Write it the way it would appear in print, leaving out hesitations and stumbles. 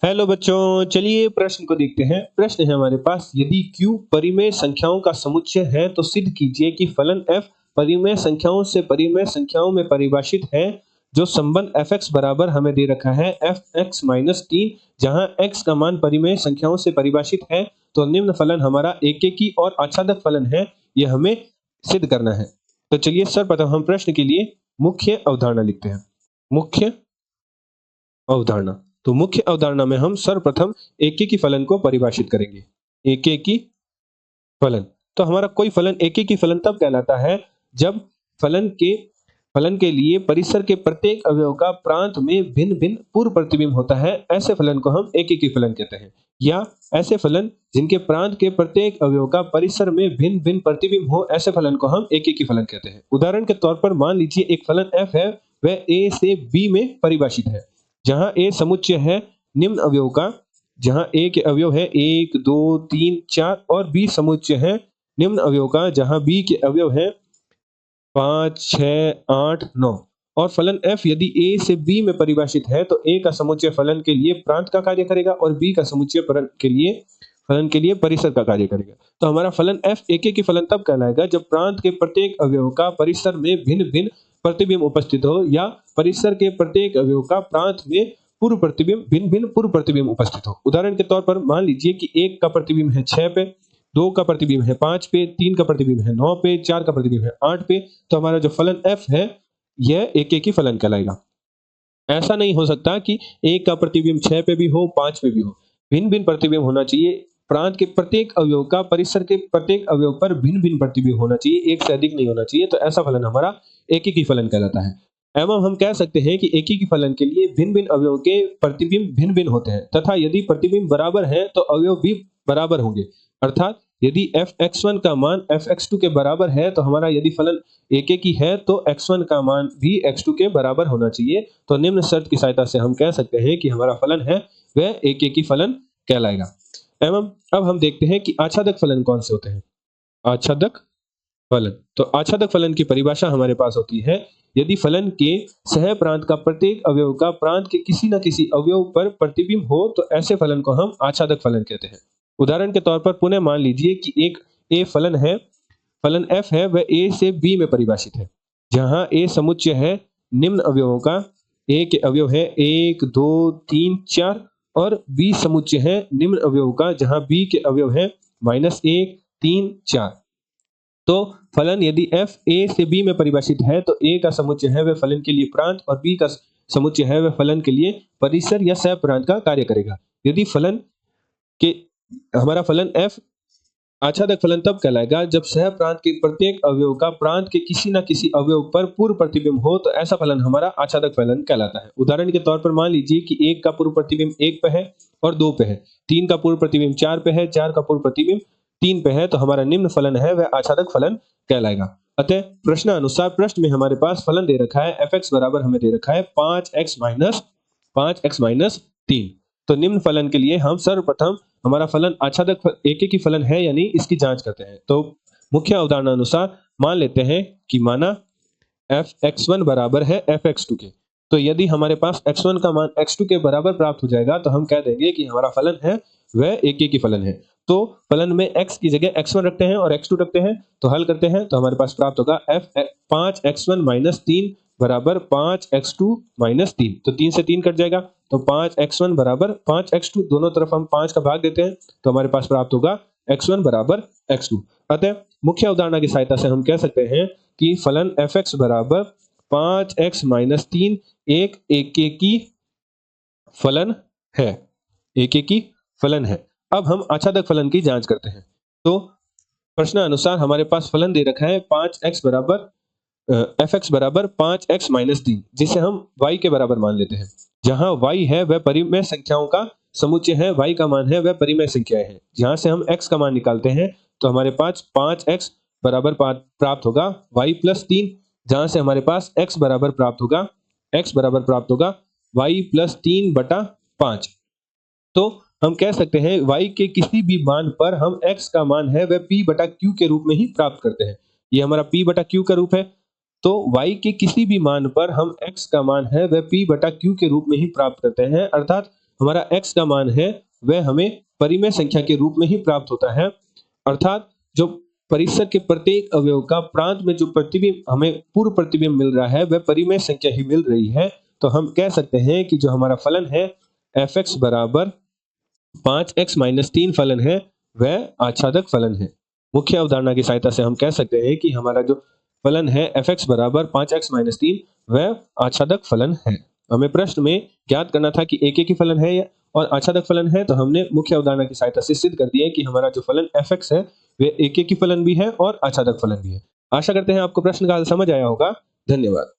Hello बच्चों, चलिए प्रश्न को देखते हैं। प्रश्न है हमारे पास, यदि q परिमेय संख्याओं का समुच्चय है तो सिद्ध कीजिए कि फलन f परिमेय संख्याओं से परिमेय संख्याओं में परिभाषित है। जो संबंध fx बराबर हमें दे रखा है fx माइनस 3, जहां x का मान परिमेय संख्याओं से परिभाषित है, तो निम्न फलन हमारा एकेकी और आच्छादक फलन है, यह हमें सिद्ध करना है। तो चलिए सर्वप्रथम हम प्रश्न के लिए मुख्य अवधारणा लिखते हैं। मुख्य अवधारणा, तो मुख्य अवधारणा में हम सर्वप्रथम एकेकी फलन को परिभाषित करेंगे। एकेकी फलन, तो हमारा कोई फलन एकेकी फलन तब कहलाता है जब फलन के लिए परिसर के प्रत्येक अवयव का प्रांत में भिन्न भिन्न पूर्व प्रतिबिंब होता है, ऐसे फलन को हम एकेकी फलन कहते हैं। या ऐसे फलन जिनके प्रांत के प्रत्येक अवयव का परिसर में भिन्न भिन्न प्रतिबिंब हो, ऐसे फलन को हम एकेकी फलन कहते हैं। उदाहरण के तौर पर मान लीजिए एक फलन f है, वह a से b में परिभाषित है, जहां a समुच्चय है निम्न अवयव का, जहां a के अवयव है 1 2 3 4 और b समुच्चय है निम्न अवयव का, जहां b के अवयव है 5 6 8 9। और फलन f यदि a से b में परिभाषित है तो a का समुच्चय फलन के लिए प्रांत का कार्य करेगा और b का समुच्चय फलन के लिए परिसर का कार्य करेगा। तो हमारा फलन f एकेकी फलन तब कहलाएगा जब प्रांत के प्रत्येक अवयव का परिसर में भिन्न भिन्न प्रतिबिंब उपस्थित हो, या परिसर के प्रत्येक अवयव का प्रांत में पूर्व प्रतिबिंब भिन्न भिन्न पूर्व प्रतिबिंब उपस्थित हो। उदाहरण के तौर पर मान लीजिए कि 1 का प्रतिबिंब है 6 पे, 2 का प्रतिबिंब है 5 पे, 3 का प्रतिबिंब है 9 पे, 4 का प्रतिबिंब है 8 पे। तो हमारा जो फलन f है यह एकेकी फलन कहलाएगा। ऐसा नहीं हो सकता कि 1 का प्रतिबिंब 6 पे भी हो 5 पे भी हो, भिन्न भिन्न प्रतिबिंब होना चाहिए। प्रांत के प्रत्येक अवयव का परिसर के प्रत्येक अवयव पर भिन्न भिन्न प्रतिबिंब होना चाहिए, एक से अधिक नहीं होना चाहिए। तो ऐसा फलन हमारा एकेकी फलन कहलाता है। एवं हम कह सकते हैं कि एकेकी फलन के लिए भिन्न भिन्न अवयव के प्रतिबिंब भिन्न भिन्न होते हैं, तथा यदि प्रतिबिंब बराबर है तो अवयव भी बराबर होंगे। अर्थात यदि fx1 का मान fx2 के बराबर है, तो हमारा यदि फलन एकेकी है तो x1 का मान भी x2 के बराबर होना चाहिए। तो निम्न शर्त की सहायता से हम कह सकते हैं कि हमारा फलन है वह एकेकी फलन कहलाएगा। एवं अब हम देखते हैं कि आच्छादक फलन कौन से होते हैं। आच्छादक फलन, तो आच्छादक फलन की परिभाषा हमारे पास होती है, यदि फलन के सह प्रांत का प्रत्येक अवयव का प्रांत के किसी न किसी अवयव पर प्रतिबिंब हो, तो ऐसे फलन को हम आच्छादक फलन कहते हैं। उदाहरण के तौर पर पुनः मान लीजिए कि एक a फलन है, फलन f है, वह a से b में परिभाषित है, जहां a समुच्चय है निम्न अवयवों का। a के अवयव है 1 2 3 4 और b समुच्चय है निम्न अवयवों का, जहां b के अवयव है -1 3 4। तो फलन यदि f a से b में परिभाषित है तो a का समुच्चय है वह फलन के लिए प्रांत और b का समुच्चय है वह फलन के लिए परिसर या सह प्रांत का कार्य करेगा। यदि फलन के हमारा फलन f आच्छादक फलन तब कहलाएगा जब सह प्रांत के प्रत्येक अवयव का प्रांत के किसी न किसी अवयव पर पूर्व प्रतिबिंब हो, तो ऐसा फलन हमारा आच्छादक फलन कहलाता है। उदाहरण के तौर पर मान लीजिए कि 1 का पूर्व प्रतिबिंब 1 पे है और 2 पे है, 3 का पूर्व प्रतिबिंब 4 पे है, 4 का पूर्व प्रतिबिंब 3 पे है, तो हमारा निम्न फलन है वह आच्छादक फलन कहलाएगा। अतः प्रश्नानुसार प्रश्न में हमारे पास फलन दे रखा है fx बराबर हमें दे रखा है 5x माइनस 3। तो निम्न फलन के लिए हम सर्वप्रथम हमारा फलन आच्छादक एकेकी फलन है या नहीं, इसकी जांच करते हैं। तो मुख्य अवधारणा अनुसार मान लेते हैं कि माना fx1 बराबर है fx2 के, तो यदि हमारे पास x1 का मान x2 के बराबर प्राप्त हो जाएगा तो हम कह देंगे कि हमारा फलन है वह एकेकी फलन है। तो फलन में x की जगह x1 रखते हैं और x2 रखते हैं, तो हल करते हैं तो हमारे पास प्राप्त होगा 5x1 माइनस 3 बराबर 5x2 माइनस 3। तो 3 से 3 कट जाएगा, तो 5x1 बराबर 5x2, दोनों तरफ हम 5 का भाग देते हैं तो हमारे पास प्राप्त होगा x1 बराबर x2। अतः मुख्य अवधारणा की सहायता से हम कह सकते हैं कि फलन fx बराबर 5x माइनस 3 एक एकेकी फलन है, एकेकी फलन है। अब हम आच्छादक फलन की जांच करते हैं। तो प्रश्नानुसार हमारे पास फलन दे रखा है 5x बराबर fx बराबर 5x माइनस 3, जिसे हम y के बराबर मान लेते हैं, जहां y है वह परिमेय संख्याओं का समुच्चय है, y का मान है वह परिमेय संख्याएं हैं। जहां से हम x का मान निकालते हैं तो हमारे पास 5x बराबर प्राप्त होगा y प्लस 3, जहां से हमारे पास x बराबर प्राप्त होगा y प्लस 3 बटा 5। तो हम कह सकते हैं y के किसी भी मान पर हम x का मान है वह p बटा q के रूप में ही प्राप्त करते हैं। ये हमारा p बटा q का रूप है। तो y के किसी भी मान पर हम x का मान है वह p बटा q के रूप में ही प्राप्त करते हैं। अर्थात हमारा x का मान है वह हमें परिमेय संख्या के रूप में ही प्राप्त होता है, अर्थात जो परिसर के प्रत्येक अवयव का प्रांत में जो प्रतिबिंब हमें पूर्व प्रतिबिंब मिल रहा है वह परिमेय संख्या ही मिल रही है। तो हम कह सकते हैं कि जो हमारा फलन है f(x) बराबर 5x-3 फलन है वह आच्छादक फलन है। मुख्य अवधारणा की सहायता से हम कह सकते हैं कि हमारा जो फलन है f(x) बराबर 5x-3 वह आच्छादक फलन है। हमें प्रश्न में ज्ञात करना था कि एक ही फलन है या और आच्छादक फलन है, तो हमने मुख्य अवधारणा की सहायता से सिद्ध कर दिया है कि हमारा जो फलन f(x) है वह एक ही फलन भी है और आच्छादक फलन भी है। आशा करते हैं आपको प्रश्न का हल समझ आया होगा। धन्यवाद।